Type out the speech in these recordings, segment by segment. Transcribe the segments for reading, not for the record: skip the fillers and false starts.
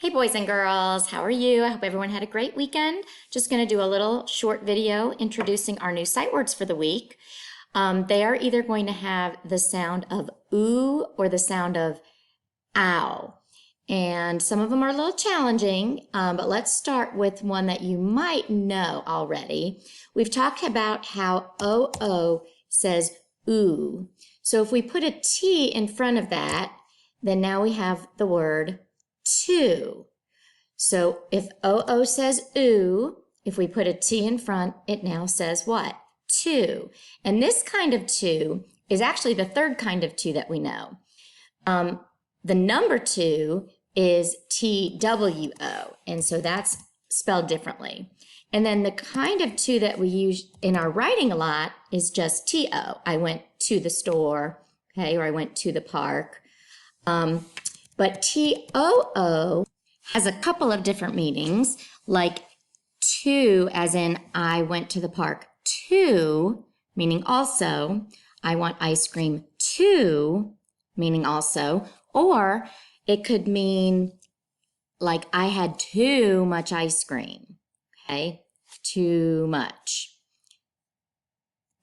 Hey boys and girls, how are you? I hope everyone had a great weekend. Just going to do a little short video introducing our new sight words for the week. They are either going to have the sound of ooh or the sound of ow. And some of them are a little challenging, but let's start with one that you might know already. We've talked about how O-O says ooh. So if we put a T in front of that, then now we have the word two. So if O-O says ooh, if we put a T in front, it now says what? Two. And this kind of two is actually the third kind of two that we know. The number two is T-W-O, and so that's spelled differently. And then the kind of two that we use in our writing a lot is just T-O. I went to the store, okay, or I went to the park. But T-O-O has a couple of different meanings, like to, as in I went to the park to, meaning also, I want ice cream to, meaning also, or it could mean like I had too much ice cream, okay, too much.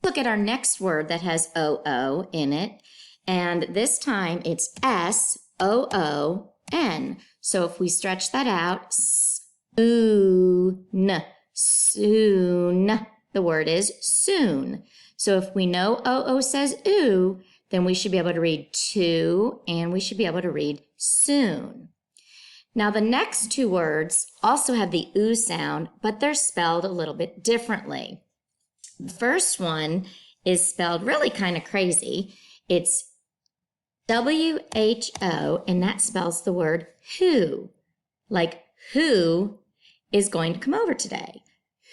Look at our next word that has O-O in it, and this time it's S-O-O-N. So if we stretch that out, soon, soon, the word is soon. So if we know O-O says ooh, then we should be able to read to, and we should be able to read soon. Now the next two words also have the ooh sound, but they're spelled a little bit differently. The first one is spelled really kind of crazy. It's W-H-O, and that spells the word who, like who is going to come over today?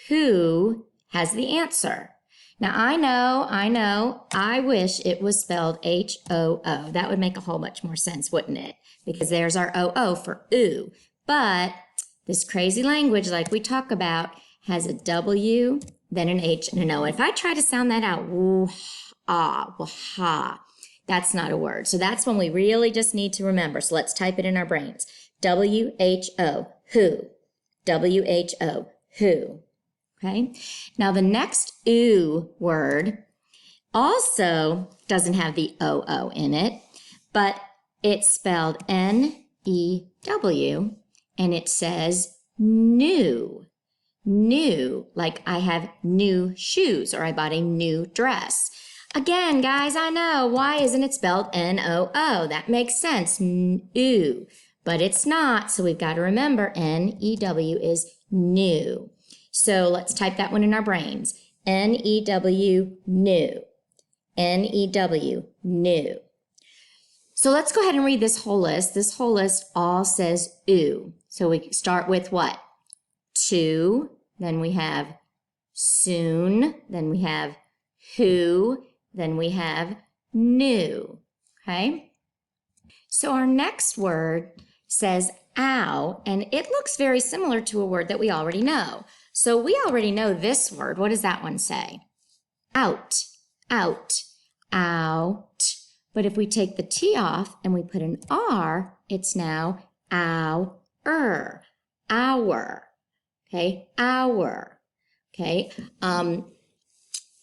Who has the answer? Now, I know, I wish it was spelled H-O-O. That would make a whole bunch more sense, wouldn't it? Because there's our O-O for ooh. But this crazy language, like we talk about, has a W, then an H, and an O. If I try to sound that out, woo, ah, wah, ha, that's not a word. So that's one we really just need to remember. So let's type it in our brains. W-H-O, who. W-H-O, who. Okay. Now the next ooh word also doesn't have the O-O in it, but it's spelled N-E-W, and it says new. New, like I have new shoes or I bought a new dress. Again, guys, I know, why isn't it spelled N-O-O? That makes sense, ooh, but it's not, so we've got to remember N-E-W is new. So let's type that one in our brains. N-E-W, new. N-E-W, new. So let's go ahead and read this whole list. This whole list all says ooh. So we start with what? To, then we have soon, then we have who, then we have new, okay? So our next word says ow, and it looks very similar to a word that we already know. So we already know this word. What does that one say? Out, out, out. But if we take the T off and we put an R, it's now ow-er, hour, okay, hour, okay.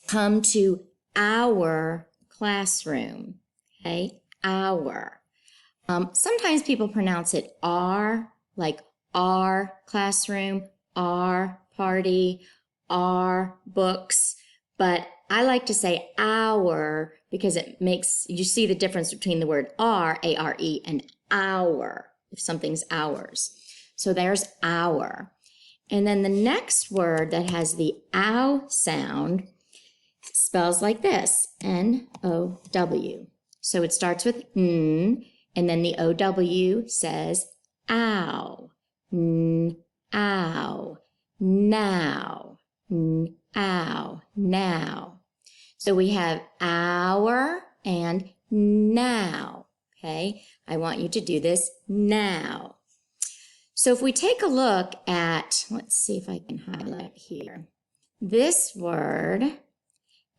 Come to our classroom, okay, our. Sometimes people pronounce it R, like our classroom, our party, our books, but I like to say our because it makes, you see the difference between the word R, A-R-E, and our, if something's ours. So there's our. And then the next word that has the ow sound spells like this, N-O-W. So it starts with N, and then the O-W says ow, ow, now, ow, now. So we have our and now, okay? I want you to do this now. So if we take a look at, let's see if I can highlight here, this word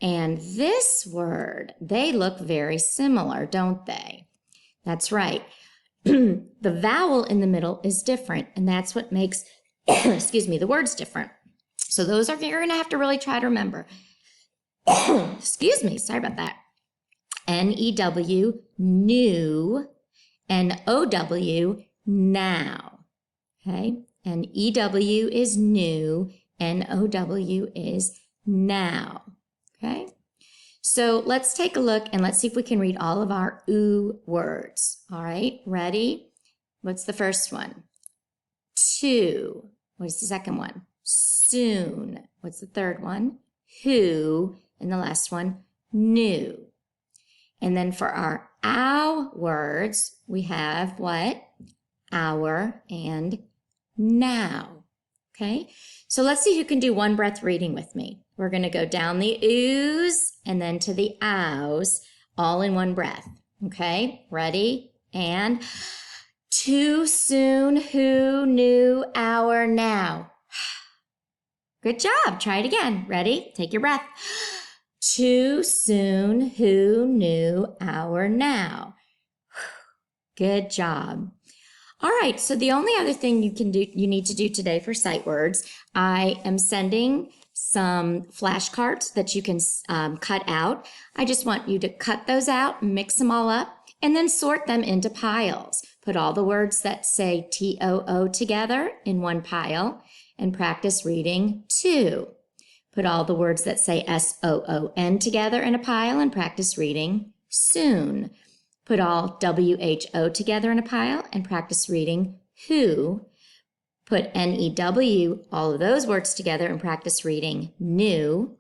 and this word, they look very similar, don't they? That's right. the vowel in the middle is different, and that's what makes, excuse me, the words different. So those are you're going to have to really try to remember. Excuse me, sorry about that. N-E-W, new, N-O-W, now. Okay, N-E-W is new, N-O-W is now. Okay, so let's take a look and let's see if we can read all of our oo words. All right, ready? What's the first one? To. What's the second one? Soon. What's the third one? Who. And the last one, new. And then for our ow words, we have what? Our and now. Okay, so let's see who can do one breath reading with me. We're going to go down the oos and then to the ows, all in one breath. Okay, ready? And too soon, who, knew, our, now. Good job. Try it again. Ready? Take your breath. Too soon, who, knew, our, now. Good job. All right, so the only other thing you need to do today for sight words, I am sending some flashcards that you can cut out. I just want you to cut those out, mix them all up, and then sort them into piles. Put all the words that say T-O-O together in one pile and practice reading to. Put all the words that say S-O-O-N together in a pile and practice reading soon. Put all W-H-O together in a pile and practice reading who. Put N-E-W, all of those words together and practice reading new.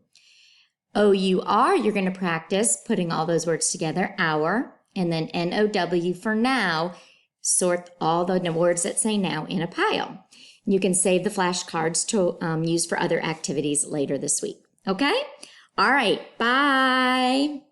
O-U-R, you're going to practice putting all those words together, our. And then N-O-W for now, sort all the words that say now in a pile. You can save the flashcards to use for other activities later this week. Okay? All right. Bye.